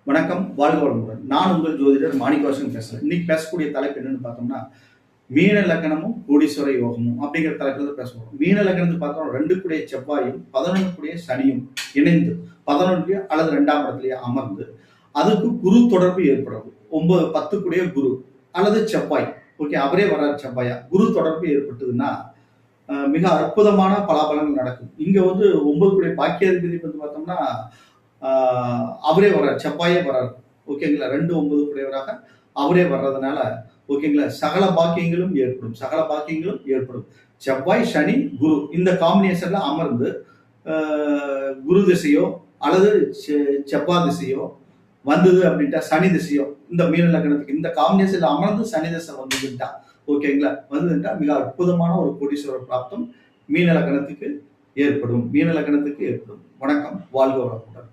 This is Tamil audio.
வணக்கம், வாழ்க வளமுடன். நான் உங்கள் ஜோதிடர் மாணிக்கவாசன் பேசுறேன். இன்னைக்கு பேசக்கூடிய தலைப்பு என்னன்னு பார்த்தோம்னா, மீன லக்னமும் கோடீஸ்வர யோகமும் அப்படிங்கிற தலைப்புல தான் பேசுவோம். மீன லக்னத்துக்கு பார்த்தோம் 2 கூடிய செவ்வாயும் 11 கூடிய சனியும் இணைந்து 11 அல்லது 2ஆம் இடத்திலேயே அமர்ந்து அதுக்கு குரு தொடர்பு ஏற்படுறது. 9, 10 கூடிய குரு அல்லது செவ்வாய். ஓகே, அவரே வர்றாரு செவ்வாயா. குரு தொடர்பு ஏற்பட்டதுன்னா மிக அற்புதமான பலாபலங்கள் நடக்கும். இங்க வந்து 9 கூடிய பாக்கியாதிபதி வந்து பார்த்தோம்னா அவரே வர்றார், செவ்வாயே வர்றார். ஓகேங்களா, 2, 9 கூடியவராக அவரே வர்றதுனால ஓகேங்களா, சகல பாக்கியங்களும் ஏற்படும். சகல பாக்கியங்களும் ஏற்படும். செவ்வாய், சனி, குரு இந்த காம்பினேஷன்ல அமர்ந்து குரு திசையோ அல்லது செவ்வாய் திசையோ வந்தது அப்படின்ட்டா, சனி திசையோ இந்த மீன லக்னத்துக்கு இந்த காம்பினேஷன்ல அமர்ந்து சனி திசை வந்ததுட்டா ஓகேங்களா, வந்ததுட்டா மிக அற்புதமான ஒரு கோடீஸ்வர பிராப்தம் மீன லக்னத்துக்கு ஏற்படும். மீன லக்னத்துக்கு ஏற்படும். வணக்கம், வாழ்க வளமுடன்.